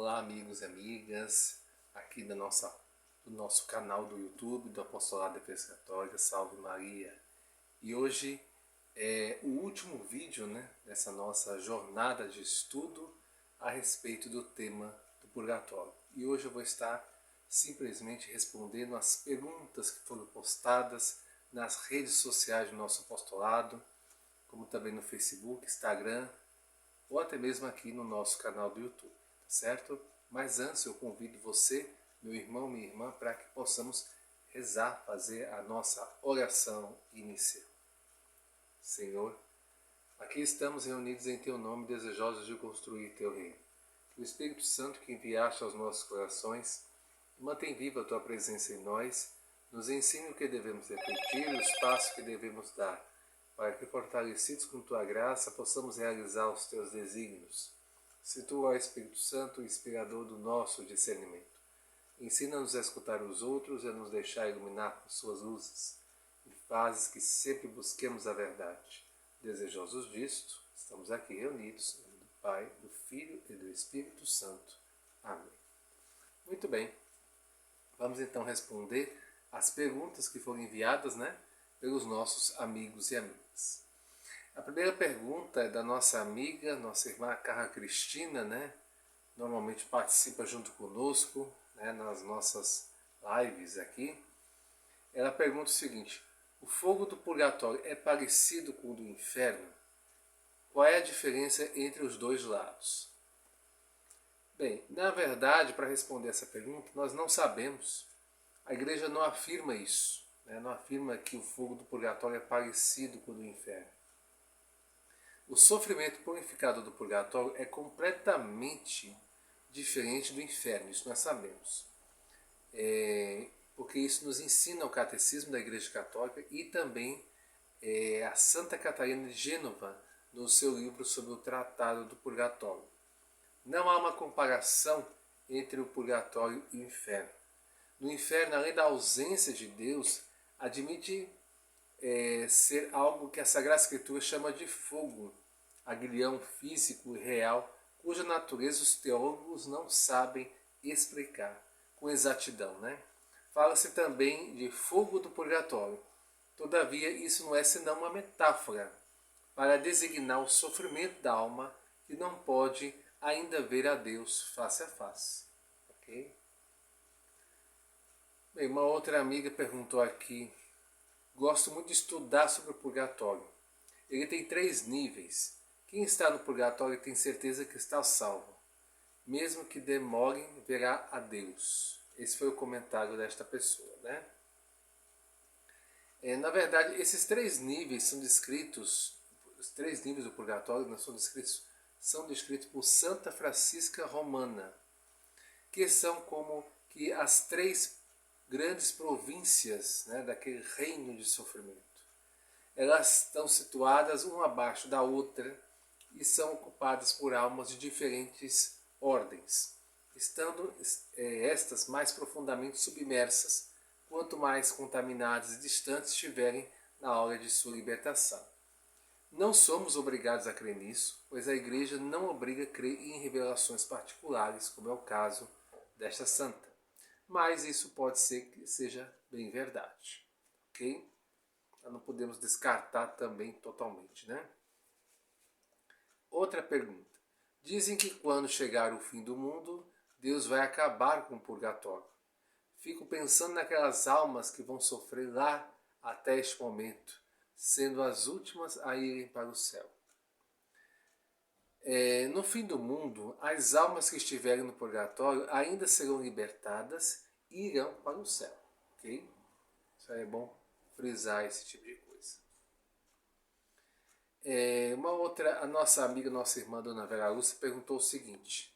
Olá amigos e amigas, aqui do nosso canal do YouTube do Apostolado da Igreja Católica, Salve Maria. E hoje é o último vídeo dessa nossa jornada de estudo a respeito do tema do purgatório. E hoje eu vou estar simplesmente respondendo as perguntas que foram postadas nas redes sociais do nosso apostolado, como também no Facebook, Instagram, ou até mesmo aqui no nosso canal do YouTube, tá certo? Mas antes eu convido você, meu irmão, minha irmã, para que possamos rezar, fazer a nossa oração inicial. Senhor, aqui estamos reunidos em Teu nome, desejosos de construir Teu reino. Que o Espírito Santo que enviaste aos nossos corações mantém viva a Tua presença em nós, nos ensine o que devemos refletir e os passos que devemos dar, para que, fortalecidos com Tua graça, possamos realizar os Teus desígnios. Se Tu, ó Espírito Santo, o inspirador do nosso discernimento, ensina-nos a escutar os outros e a nos deixar iluminar com Suas luzes, e fazes que sempre busquemos a verdade. Desejosos disto, estamos aqui reunidos, em nome do Pai, do Filho e do Espírito Santo. Amém. Muito bem, vamos então responder as perguntas que foram enviadas, pelos nossos amigos e amigas. A primeira pergunta é da nossa amiga, nossa irmã Carla Cristina, normalmente participa junto conosco, nas nossas lives aqui. Ela pergunta o seguinte: o fogo do purgatório é parecido com o do inferno? Qual é a diferença entre os dois lados? Bem, na verdade, para responder essa pergunta, nós não sabemos. A Igreja não afirma isso. Não afirma que o fogo do purgatório é parecido com o do inferno. O sofrimento purificado do purgatório é completamente diferente do inferno, isso nós sabemos. Porque isso nos ensina o Catecismo da Igreja Católica e também a Santa Catarina de Gênova, no seu livro sobre o Tratado do Purgatório. Não há uma comparação entre o purgatório e o inferno. No inferno, além da ausência de Deus, admite ser algo que a Sagrada Escritura chama de fogo, aguilhão físico e real, cuja natureza os teólogos não sabem explicar com exatidão. Fala-se também de fogo do purgatório. Todavia, isso não é senão uma metáfora para designar o sofrimento da alma que não pode ainda ver a Deus face a face. Ok? Bem, uma outra amiga perguntou aqui: gosto muito de estudar sobre o purgatório. Ele tem 3 níveis. Quem está no purgatório tem certeza que está salvo. Mesmo que demore, verá a Deus. Esse foi o comentário desta pessoa. Na verdade, esses 3 níveis são descritos, os 3 níveis do purgatório são descritos por Santa Francisca Romana, que são como que as 3 grandes províncias daquele reino de sofrimento. Elas estão situadas uma abaixo da outra e são ocupadas por almas de diferentes ordens, estando estas mais profundamente submersas, quanto mais contaminadas e distantes estiverem na hora de sua libertação. Não somos obrigados a crer nisso, pois a Igreja não obriga a crer em revelações particulares, como é o caso desta santa. Mas isso pode ser que seja bem verdade. Ok? Nós não podemos descartar também totalmente. Outra pergunta. Dizem que quando chegar o fim do mundo, Deus vai acabar com o purgatório. Fico pensando naquelas almas que vão sofrer lá até este momento, sendo as últimas a irem para o céu. No fim do mundo, as almas que estiverem no purgatório ainda serão libertadas e irão para o céu. Ok? Isso é bom frisar esse tipo de coisa. A nossa amiga, nossa irmã, Dona Vera Lúcia, perguntou o seguinte: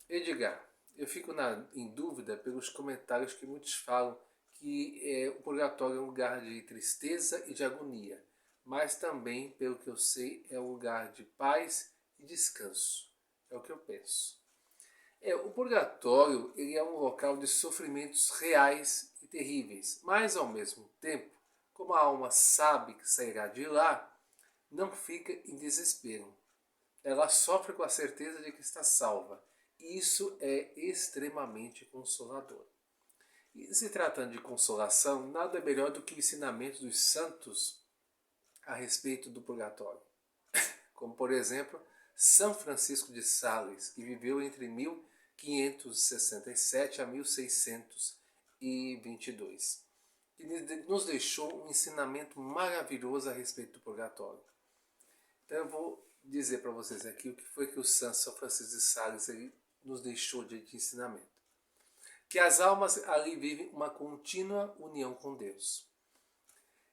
Edgar, eu fico em dúvida pelos comentários que muitos falam que o purgatório é um lugar de tristeza e de agonia, mas também, pelo que eu sei, é um lugar de paz e descanso. É o que eu penso. O purgatório ele é um local de sofrimentos reais e terríveis, mas ao mesmo tempo, como a alma sabe que sairá de lá, não fica em desespero. Ela sofre com a certeza de que está salva Isso é extremamente consolador. E se tratando de consolação, nada melhor do que o ensinamento dos santos a respeito do purgatório. Como, por exemplo, São Francisco de Sales, que viveu entre 1567 a 1622, que nos deixou um ensinamento maravilhoso a respeito do purgatório. Então eu vou dizer para vocês aqui o que foi que o Santo São Francisco de Sales ele nos deixou de ensinamento. Que as almas ali vivem uma contínua união com Deus.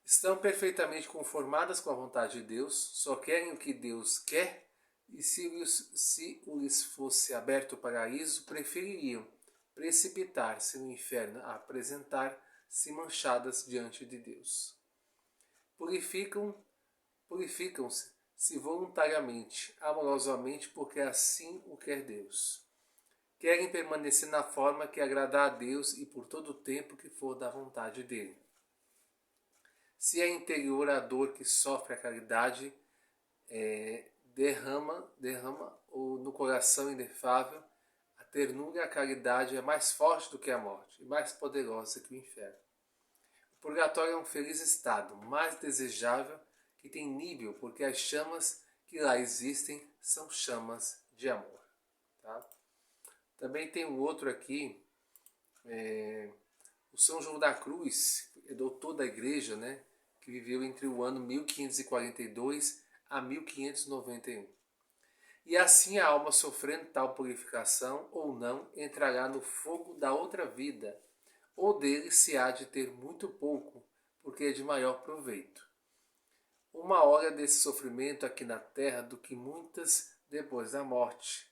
Estão perfeitamente conformadas com a vontade de Deus, só querem o que Deus quer, e se lhes fosse aberto o paraíso, prefeririam precipitar-se no inferno a apresentar-se manchadas diante de Deus. Purificam-se voluntariamente, amorosamente, porque assim o quer Deus. Querem permanecer na forma que agradar a Deus e por todo o tempo que for da vontade dele. Se é interior a dor que sofre a caridade, derrama no coração inefável, a ternura e a caridade é mais forte do que a morte e mais poderosa que o inferno. O purgatório é um feliz estado, mais desejável, que tem nível, porque as chamas que lá existem são chamas de amor. Tá? Também tem um outro aqui, o São João da Cruz, é doutor da igreja, né, que viveu entre o ano 1542 a 1591. E assim a alma, sofrendo tal purificação ou não, entrará no fogo da outra vida, ou dele se há de ter muito pouco, porque é de maior proveito. Uma hora desse sofrimento aqui na terra do que muitas depois da morte.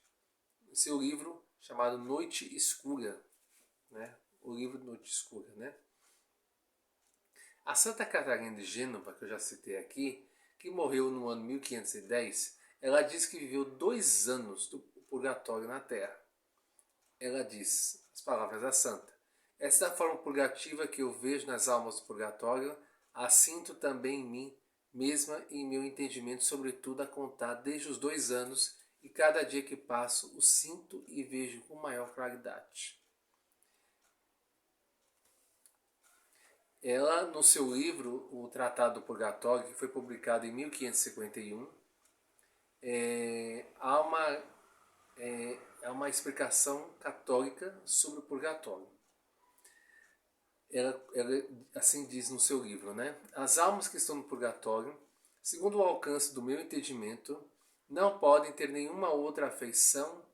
Seu livro chamado Noite Escura, né? O livro Noite Escura, né? A Santa Catarina de Gênova, que eu já citei aqui, que morreu no ano 1510, ela diz que viveu 2 anos do purgatório na Terra. Ela diz, as palavras da Santa: essa forma purgativa que eu vejo nas almas do purgatório, a sinto também em mim mesma e em meu entendimento, sobretudo a contar desde os 2 anos, e cada dia que passo o sinto e vejo com maior claridade. Ela, no seu livro, o Tratado do Purgatório, que foi publicado em 1551, há uma explicação católica sobre o purgatório. Ela assim diz no seu livro, né? As almas que estão no purgatório, segundo o alcance do meu entendimento, não podem ter nenhuma outra afeição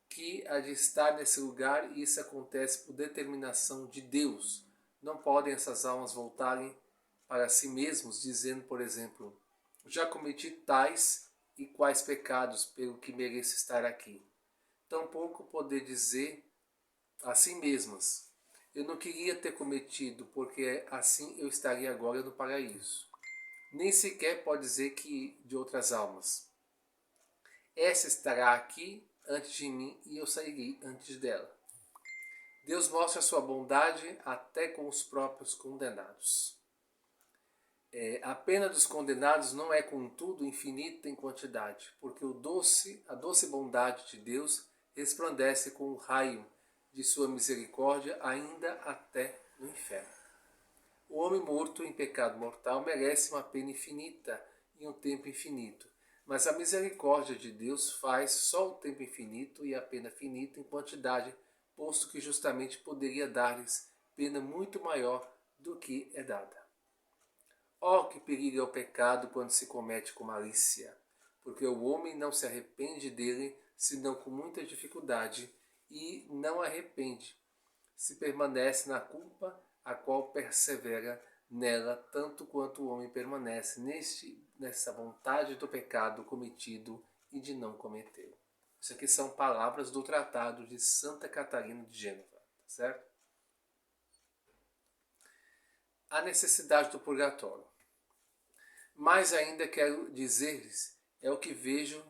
que a de estar nesse lugar, e isso acontece por determinação de Deus. Não podem essas almas voltarem para si mesmos, dizendo, por exemplo, já cometi tais e quais pecados pelo que mereço estar aqui. Tampouco poder dizer a si mesmas, eu não queria ter cometido, porque assim eu estaria agora no paraíso. Nem sequer pode dizer que de outras almas. Essa estará aqui antes de mim e eu sairei antes dela. Deus mostra a sua bondade até com os próprios condenados. A pena dos condenados não é, contudo, infinita em quantidade, porque a doce bondade de Deus resplandece com o raio de sua misericórdia ainda até no inferno. O homem morto em pecado mortal merece uma pena infinita em um tempo infinito, mas a misericórdia de Deus faz só o tempo infinito e a pena finita em quantidade, posto que justamente poderia dar-lhes pena muito maior do que é dada. Oh, que perigo é o pecado quando se comete com malícia, porque o homem não se arrepende dele, senão com muita dificuldade, e não arrepende, se permanece na culpa, a qual persevera nela, tanto quanto o homem permanece nessa vontade do pecado cometido e de não cometê-lo. Isso aqui são palavras do Tratado de Santa Catarina de Gênova, certo? A necessidade do purgatório. Mais ainda quero dizer-lhes, é o que vejo,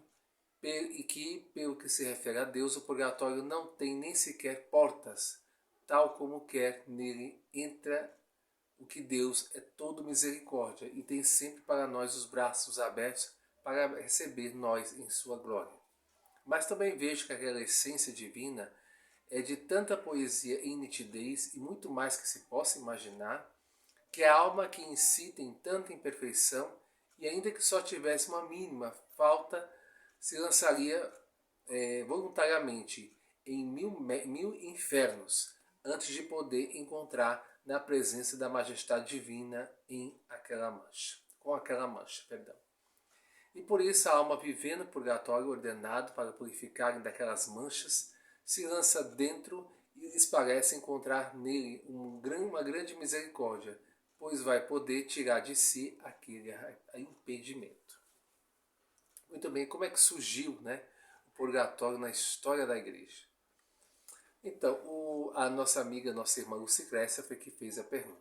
e que, pelo que se refere a Deus, o purgatório não tem nem sequer portas, tal como quer nele entra o que Deus é todo misericórdia e tem sempre para nós os braços abertos para receber nós em sua glória. mas também vejo que aquela essência divina é de tanta poesia e nitidez e muito mais que se possa imaginar, que a alma que em si tem tanta imperfeição e ainda que só tivesse uma mínima falta, se lançaria voluntariamente em mil infernos antes de poder encontrar na presença da majestade divina em aquela mancha, com aquela mancha, perdão. E por isso a alma vivendo o purgatório ordenado para purificarem daquelas manchas, se lança dentro e lhes parece encontrar nele uma grande misericórdia, pois vai poder tirar de si aquele impedimento. Muito bem, como é que surgiu, né, o purgatório na história da igreja? Então, a nossa amiga, nossa irmã Lucicrécia foi que fez a pergunta.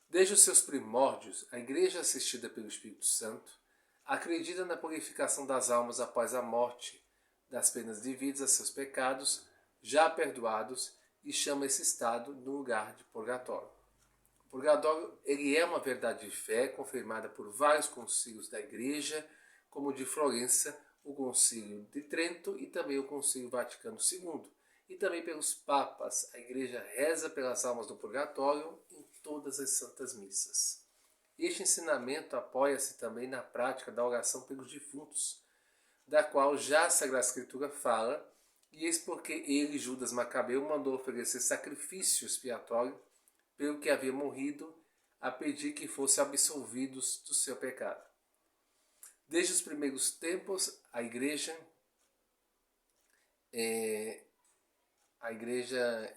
Desde os seus primórdios, a igreja assistida pelo Espírito Santo acredita na purificação das almas após a morte, das penas devidas a seus pecados, já perdoados, e chama esse estado de lugar de purgatório. O purgatório ele é uma verdade de fé confirmada por vários concílios da igreja, como o de Florença, o concílio de Trento e também o concílio Vaticano II. E também pelos papas, a igreja reza pelas almas do purgatório em todas as santas missas. Este ensinamento apoia-se também na prática da oração pelos defuntos, da qual já a Sagrada Escritura fala, e eis porque ele, Judas Macabeu, mandou oferecer sacrifício expiatório pelo que havia morrido, a pedir que fossem absolvidos do seu pecado. Desde os primeiros tempos, a igreja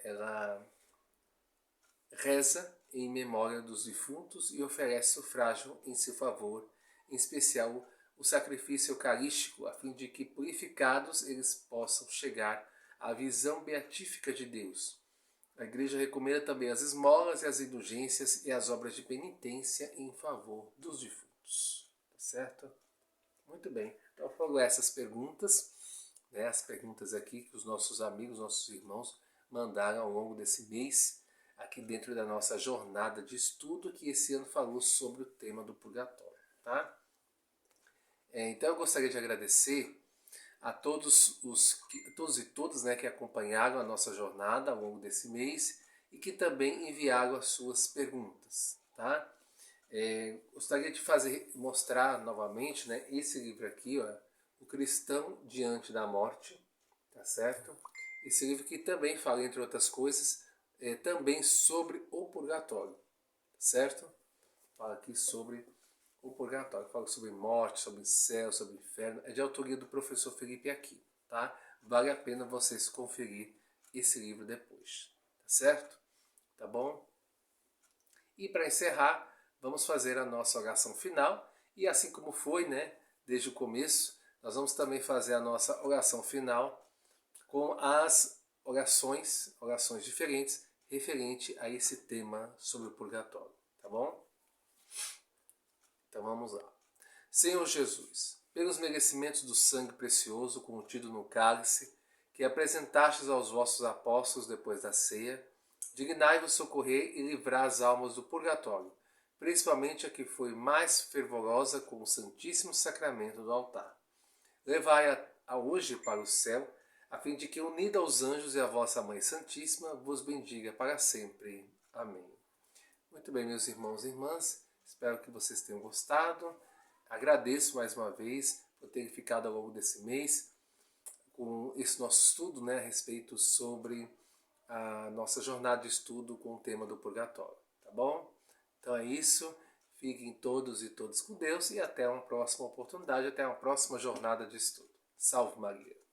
ela reza em memória dos defuntos e oferece sufrágio em seu favor, em especial o sacrifício eucarístico, a fim de que, purificados, eles possam chegar à visão beatífica de Deus. A igreja recomenda também as esmolas e as indulgências e as obras de penitência em favor dos defuntos. Tá certo? Muito bem. Então foram essas perguntas, né, as perguntas aqui que os nossos amigos, nossos irmãos mandaram ao longo desse mês, aqui dentro da nossa jornada de estudo, que esse ano falou sobre o tema do purgatório. Tá? Então eu gostaria de agradecer a todos e todas, né, que acompanharam a nossa jornada ao longo desse mês e que também enviaram as suas perguntas. Tá? Gostaria de mostrar novamente, né, esse livro aqui, ó, O Cristão Diante da Morte, tá certo? Esse livro que também fala, entre outras coisas, também sobre o purgatório, certo? Fala aqui sobre o purgatório, fala sobre morte, sobre céu, sobre inferno, é de autoria do professor Felipe Aquino, tá? Vale a pena vocês conferir esse livro depois, tá certo? Tá bom? E para encerrar, vamos fazer a nossa oração final, e assim como foi, né, desde o começo, nós vamos também fazer a nossa oração final com as orações diferentes referente a esse tema sobre o purgatório, tá bom? Então vamos lá. Senhor Jesus, pelos merecimentos do sangue precioso contido no cálice que apresentastes aos vossos apóstolos depois da ceia, dignai-vos socorrer e livrar as almas do purgatório, principalmente a que foi mais fervorosa com o Santíssimo Sacramento do altar. Levai-a hoje para o céu, a fim de que, unida aos anjos e à vossa Mãe Santíssima, vos bendiga para sempre. Amém. Muito bem, meus irmãos e irmãs, espero que vocês tenham gostado. Agradeço mais uma vez por terem ficado ao longo desse mês com esse nosso estudo, né, a respeito sobre a nossa jornada de estudo com o tema do purgatório, tá bom? Então é isso, fiquem todos e todas com Deus e até uma próxima oportunidade, até uma próxima jornada de estudo. Salve Maria!